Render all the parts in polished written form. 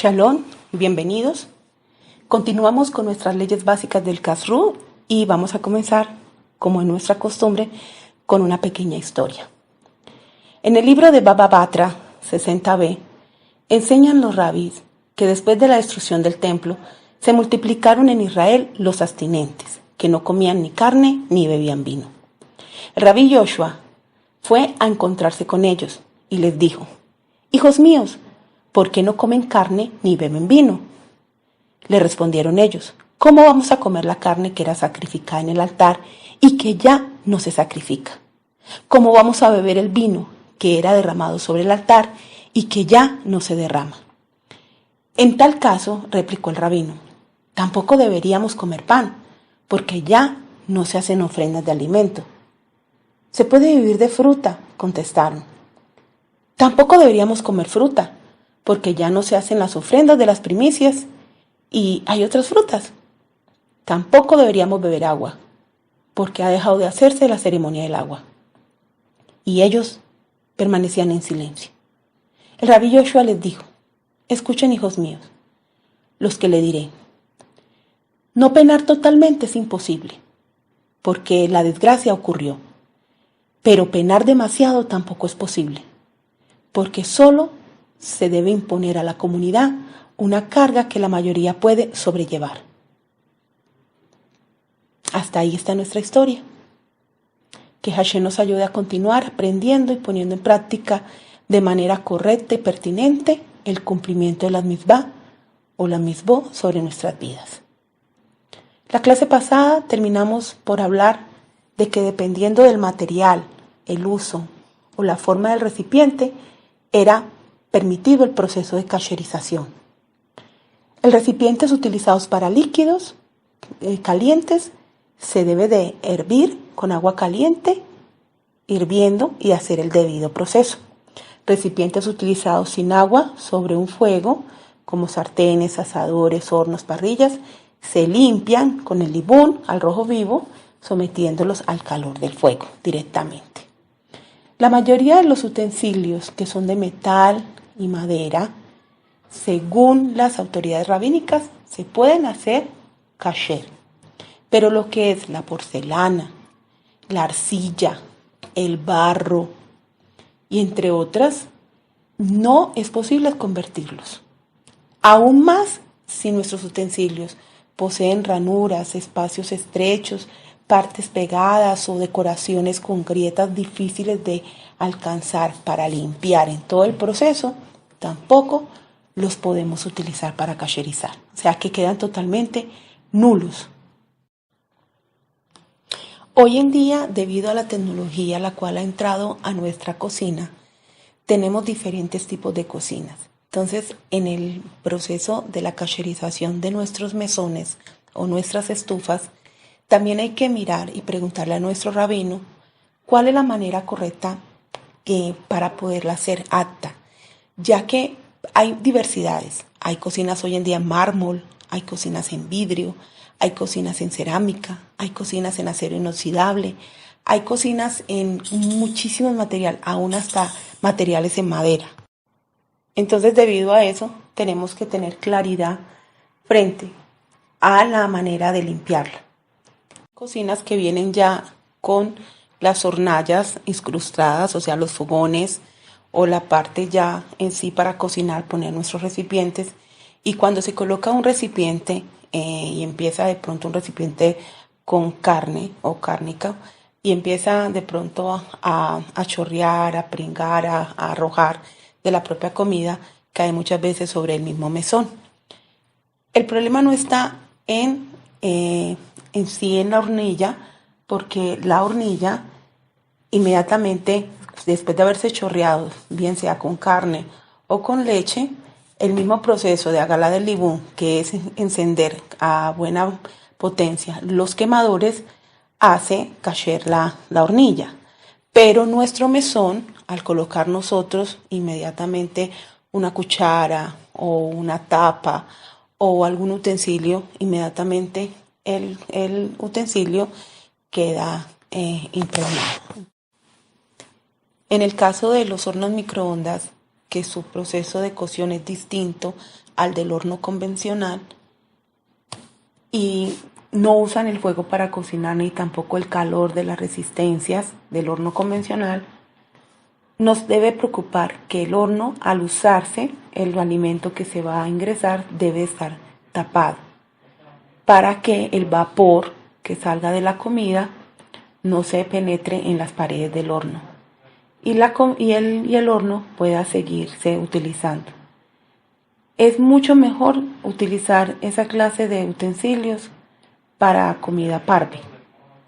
Shalom, bienvenidos. Continuamos con nuestras leyes básicas del Kashrut y vamos a comenzar, como es nuestra costumbre, con una pequeña historia. En el libro de Baba Batra 60b, enseñan los rabís que después de la destrucción del templo, se multiplicaron en Israel los abstinentes, que no comían ni carne ni bebían vino. El rabí Yoshua fue a encontrarse con ellos y les dijo: «Hijos míos, ¿por qué no comen carne ni beben vino?». Le respondieron ellos: «¿Cómo vamos a comer la carne que era sacrificada en el altar y que ya no se sacrifica? ¿Cómo vamos a beber el vino que era derramado sobre el altar y que ya no se derrama?». En tal caso, replicó el rabino, tampoco deberíamos comer pan, porque ya no se hacen ofrendas de alimento. «Se puede vivir de fruta», contestaron. «Tampoco deberíamos comer fruta, porque ya no se hacen las ofrendas de las primicias y hay otras frutas. Tampoco deberíamos beber agua, porque ha dejado de hacerse la ceremonia del agua». Y ellos permanecían en silencio. El rabí Yoshua les dijo: «Escuchen, hijos míos, los que le diré. No penar totalmente es imposible, porque la desgracia ocurrió. Pero penar demasiado tampoco es posible, porque solo se debe imponer a la comunidad una carga que la mayoría puede sobrellevar». Hasta ahí está nuestra historia. Que Hashem nos ayude a continuar aprendiendo y poniendo en práctica de manera correcta y pertinente el cumplimiento de las mitzvah o la mitzvot sobre nuestras vidas. La clase pasada terminamos por hablar de que dependiendo del material, el uso o la forma del recipiente, era permitido el proceso de kasherización. El recipientes utilizados para líquidos calientes se debe de hervir con agua caliente, hirviendo y hacer el debido proceso. Recipientes utilizados sin agua sobre un fuego, como sartenes, asadores, hornos, parrillas, se limpian con el libún al rojo vivo, sometiéndolos al calor del fuego directamente. La mayoría de los utensilios que son de metal y madera, según las autoridades rabínicas, se pueden hacer kasher. Pero lo que es la porcelana, la arcilla, el barro y entre otras, no es posible convertirlos. Aún más si nuestros utensilios poseen ranuras, espacios estrechos, partes pegadas o decoraciones con grietas difíciles de alcanzar para limpiar en todo el proceso, tampoco los podemos utilizar para kasherizar. O sea que quedan totalmente nulos. Hoy en día, debido a la tecnología la cual ha entrado a nuestra cocina, tenemos diferentes tipos de cocinas. Entonces, en el proceso de la kasherización de nuestros mesones o nuestras estufas, también hay que mirar y preguntarle a nuestro rabino cuál es la manera correcta para poderla hacer apta, ya que hay diversidades. Hay cocinas hoy en día en mármol, hay cocinas en vidrio, hay cocinas en cerámica, hay cocinas en acero inoxidable, hay cocinas en muchísimos materiales, aún hasta materiales en madera. Entonces, debido a eso, tenemos que tener claridad frente a la manera de limpiarla. Cocinas que vienen ya con las hornallas incrustadas, o sea, los fogones o la parte ya en sí para cocinar, poner nuestros recipientes. Y cuando se coloca un recipiente y empieza de pronto un recipiente con carne o cárnica y empieza de pronto a chorrear, a pringar, a arrojar de la propia comida, cae muchas veces sobre el mismo mesón. El problema no está en sí en la hornilla, porque la hornilla inmediatamente después de haberse chorreado, bien sea con carne o con leche, el mismo proceso de agarrar del libún, que es encender a buena potencia los quemadores, hace kasher la hornilla. Pero nuestro mesón, al colocar nosotros inmediatamente una cuchara o una tapa o algún utensilio, inmediatamente el utensilio queda impregnado. En el caso de los hornos microondas, que su proceso de cocción es distinto al del horno convencional y no usan el fuego para cocinar ni tampoco el calor de las resistencias del horno convencional, nos debe preocupar que el horno, al usarse, el alimento que se va a ingresar debe estar tapado para que el vapor que salga de la comida no se penetre en las paredes del horno y el horno pueda seguirse utilizando. Es mucho mejor utilizar esa clase de utensilios para comida parve,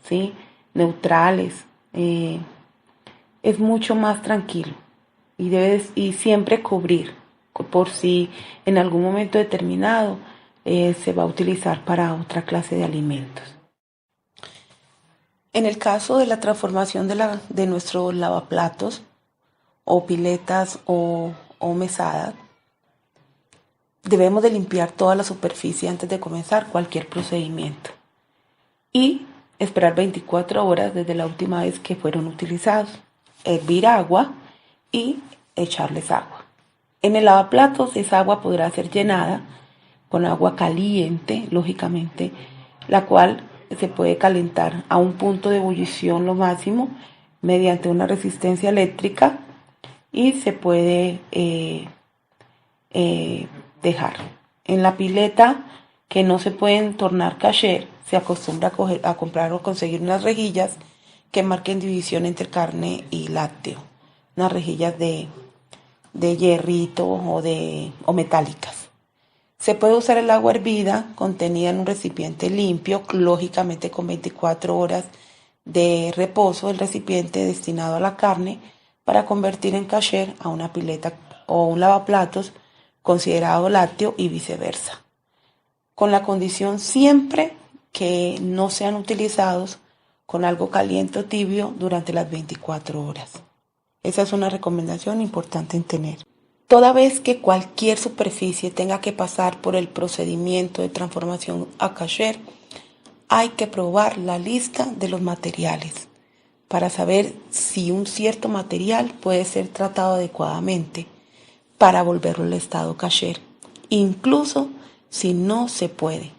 ¿sí? Neutrales. Es mucho más tranquilo y siempre cubrir por si en algún momento determinado se va a utilizar para otra clase de alimentos. En el caso de la transformación de nuestros lavaplatos o piletas o mesadas, debemos de limpiar toda la superficie antes de comenzar cualquier procedimiento y esperar 24 horas desde la última vez que fueron utilizados. Hervir agua y echarles agua. En el lavaplatos esa agua podrá ser llenada con agua caliente, lógicamente, la cual se puede calentar a un punto de ebullición lo máximo mediante una resistencia eléctrica y se puede dejar. En la pileta que no se pueden tornar kasher, se acostumbra a comprar o conseguir unas rejillas que marquen división entre carne y lácteo, unas rejillas de hierrito o metálicas. Se puede usar el agua hervida contenida en un recipiente limpio, lógicamente con 24 horas de reposo del recipiente destinado a la carne, para convertir en kasher a una pileta o un lavaplatos considerado lácteo y viceversa, con la condición siempre que no sean utilizados con algo caliente o tibio durante las 24 horas. Esa es una recomendación importante en tener. Toda vez que cualquier superficie tenga que pasar por el procedimiento de transformación a kasher, hay que probar la lista de los materiales para saber si un cierto material puede ser tratado adecuadamente para volverlo al estado kasher, incluso si no se puede.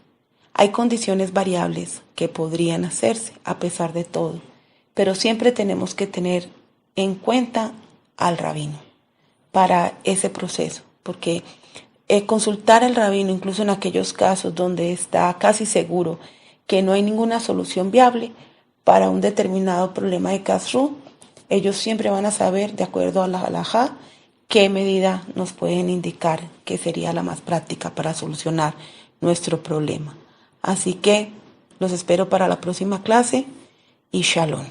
Hay condiciones variables que podrían hacerse a pesar de todo, pero siempre tenemos que tener en cuenta al rabino para ese proceso, porque consultar al rabino, incluso en aquellos casos donde está casi seguro que no hay ninguna solución viable para un determinado problema de kashrut, ellos siempre van a saber, de acuerdo a la halajá, qué medida nos pueden indicar que sería la más práctica para solucionar nuestro problema. Así que los espero para la próxima clase y shalom.